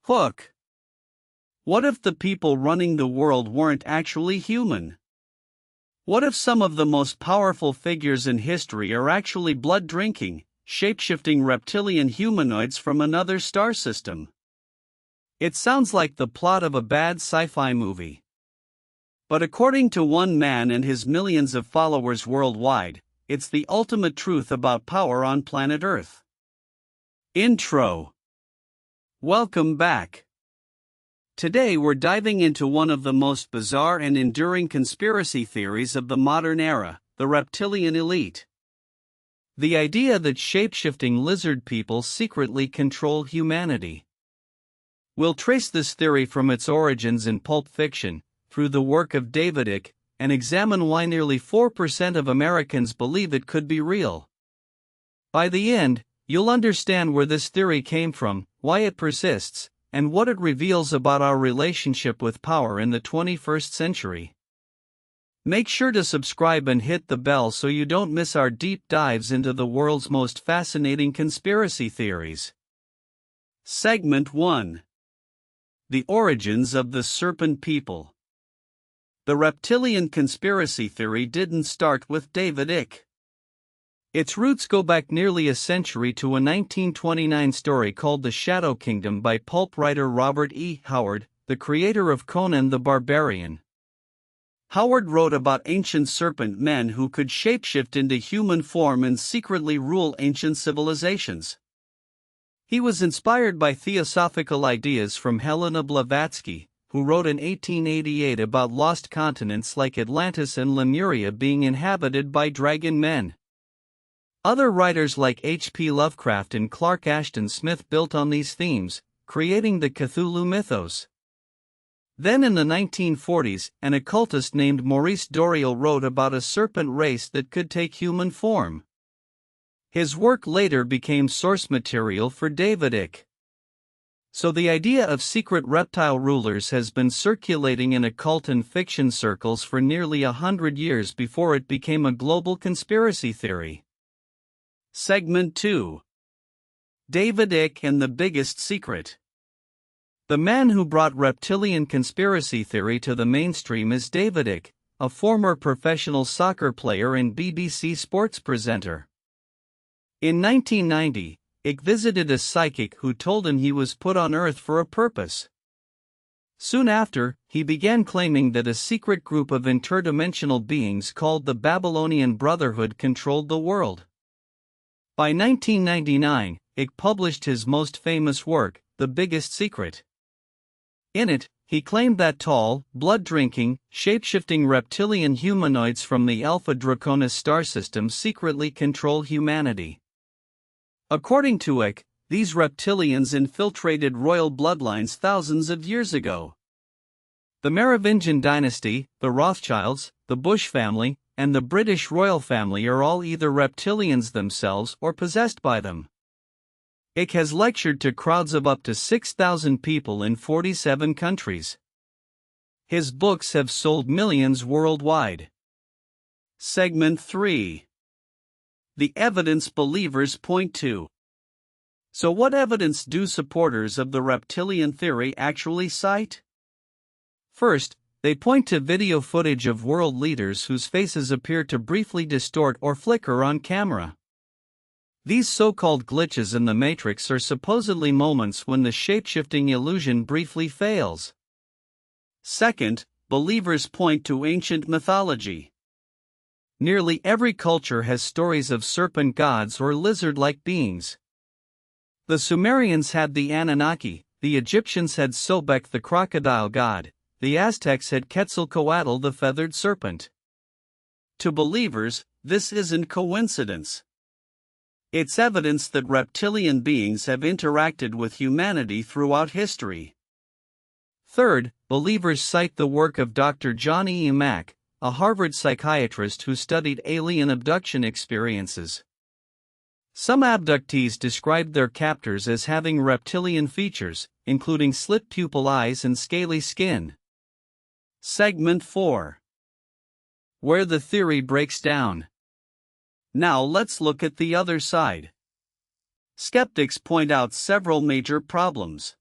Hook. What if the people running the world weren't actually human? What if some of the most powerful figures in history are actually blood-drinking, shape-shifting reptilian humanoids from another star system? It sounds like the plot of a bad sci-fi movie. But according to one man and his millions of followers worldwide, it's the ultimate truth about power on planet Earth. Intro. Welcome back. Today we're diving into one of the most bizarre and enduring conspiracy theories of the modern era, the Reptilian Elite. The idea that shape-shifting lizard people secretly control humanity. We'll trace this theory from its origins in pulp fiction, through the work of David Icke, and examine why nearly 4% of Americans believe it could be real. By the end, you'll understand where this theory came from, why it persists, and what it reveals about our relationship with power in the 21st century. Make sure to subscribe and hit the bell so you don't miss our deep dives into the world's most fascinating conspiracy theories. Segment 1. The Origins of the Serpent People. The reptilian conspiracy theory didn't start with David Icke. Its roots go back nearly a century to a 1929 story called The Shadow Kingdom by pulp writer Robert E. Howard, the creator of Conan the Barbarian. Howard wrote about ancient serpent men who could shapeshift into human form and secretly rule ancient civilizations. He was inspired by theosophical ideas from Helena Blavatsky, who wrote in 1888 about lost continents like Atlantis and Lemuria being inhabited by dragon men. Other writers like H.P. Lovecraft and Clark Ashton Smith built on these themes, creating the Cthulhu mythos. Then in the 1940s, an occultist named Maurice Doreal wrote about a serpent race that could take human form. His work later became source material for David Icke. So the idea of secret reptile rulers has been circulating in occult and fiction circles for nearly 100 years before it became a global conspiracy theory. Segment 2. David Icke and the Biggest Secret. The man who brought reptilian conspiracy theory to the mainstream is David Icke, a former professional soccer player and BBC sports presenter. In 1990, Icke visited a psychic who told him he was put on Earth for a purpose. Soon after, he began claiming that a secret group of interdimensional beings called the Babylonian Brotherhood controlled the world. By 1999, Icke published his most famous work, The Biggest Secret. In it, he claimed that tall, blood-drinking, shape-shifting reptilian humanoids from the Alpha Draconis star system secretly control humanity. According to Icke, these reptilians infiltrated royal bloodlines thousands of years ago. The Merovingian dynasty, the Rothschilds, the Bush family, and the British royal family are all either reptilians themselves or possessed by them. Icke has lectured to crowds of up to 6,000 people in 47 countries. His books have sold millions worldwide. Segment 3. The evidence believers point to. So what evidence do supporters of the reptilian theory actually cite? First, they point to video footage of world leaders whose faces appear to briefly distort or flicker on camera. These so-called glitches in the matrix are supposedly moments when the shapeshifting illusion briefly fails. Second, believers point to ancient mythology. Nearly every culture has stories of serpent gods or lizard-like beings. The Sumerians had the Anunnaki, the Egyptians had Sobek the crocodile god, the Aztecs had Quetzalcoatl the feathered serpent. To believers, this isn't coincidence. It's evidence that reptilian beings have interacted with humanity throughout history. Third, believers cite the work of Dr. John E. Mack, a Harvard psychiatrist who studied alien abduction experiences. Some abductees described their captors as having reptilian features, including slit pupil eyes and scaly skin. Segment 4. Where the theory breaks down. Now let's look at the other side. Skeptics point out several major problems.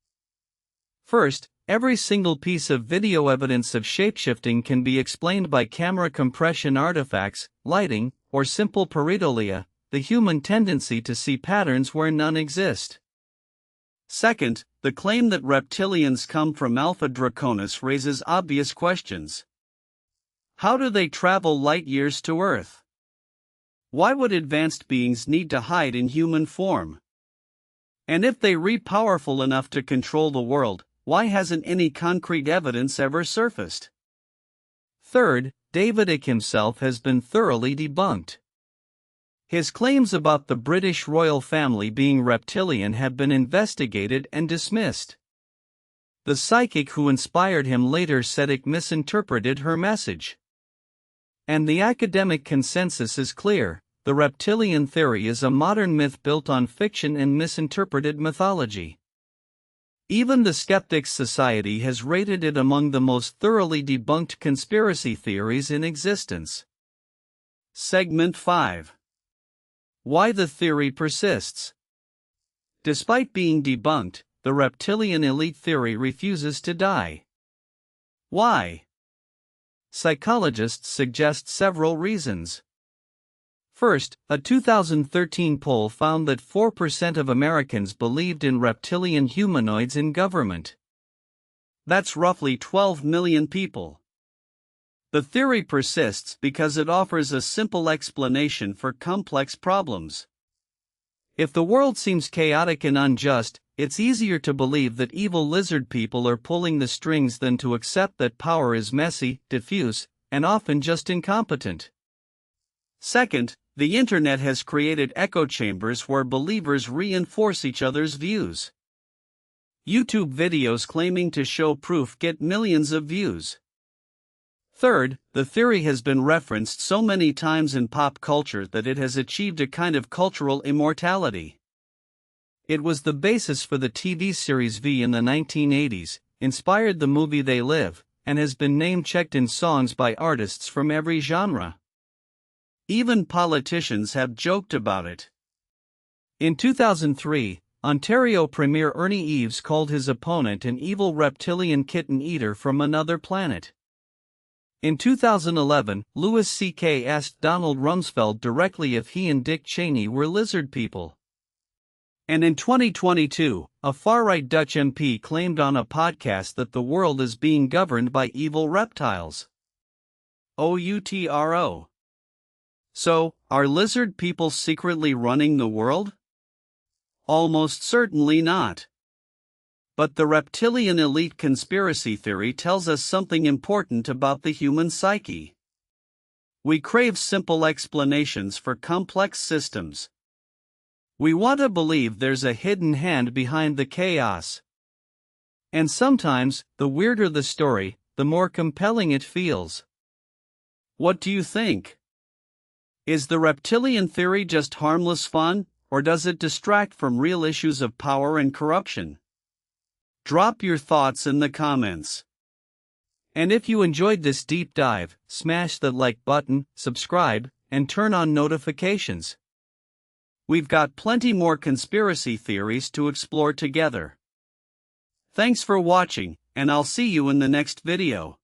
First, every single piece of video evidence of shapeshifting can be explained by camera compression artifacts, lighting, or simple pareidolia, the human tendency to see patterns where none exist. Second, the claim that reptilians come from Alpha Draconis raises obvious questions. How do they travel light years to Earth? Why would advanced beings need to hide in human form? And if they are powerful enough to control the world, why hasn't any concrete evidence ever surfaced? Third, David Icke himself has been thoroughly debunked. His claims about the British royal family being reptilian have been investigated and dismissed. The psychic who inspired him later said Icke misinterpreted her message. And the academic consensus is clear: the reptilian theory is a modern myth built on fiction and misinterpreted mythology. Even the Skeptics Society has rated it among the most thoroughly debunked conspiracy theories in existence. Segment 5. Why the theory persists. Despite being debunked, the reptilian elite theory refuses to die. Why? Psychologists suggest several reasons. First, a 2013 poll found that 4% of Americans believed in reptilian humanoids in government. That's roughly 12 million people. The theory persists because it offers a simple explanation for complex problems. If the world seems chaotic and unjust, it's easier to believe that evil lizard people are pulling the strings than to accept that power is messy, diffuse, and often just incompetent. Second, the internet has created echo chambers where believers reinforce each other's views. YouTube videos claiming to show proof get millions of views. Third, the theory has been referenced so many times in pop culture that it has achieved a kind of cultural immortality. It was the basis for the TV series V in the 1980s, inspired the movie They Live, and has been name-checked in songs by artists from every genre. Even politicians have joked about it. In 2003, Ontario Premier Ernie Eves called his opponent an evil reptilian kitten eater from another planet. In 2011, Louis C.K. asked Donald Rumsfeld directly if he and Dick Cheney were lizard people. And in 2022, a far-right Dutch MP claimed on a podcast that the world is being governed by evil reptiles. OUTRO. So, are lizard people secretly running the world? Almost certainly not. But the reptilian elite conspiracy theory tells us something important about the human psyche. We crave simple explanations for complex systems. We want to believe there's a hidden hand behind the chaos. And sometimes, the weirder the story, the more compelling it feels. What do you think? Is the reptilian theory just harmless fun, or does it distract from real issues of power and corruption? Drop your thoughts in the comments. And if you enjoyed this deep dive, smash the like button, subscribe, and turn on notifications. We've got plenty more conspiracy theories to explore together. Thanks for watching, and I'll see you in the next video.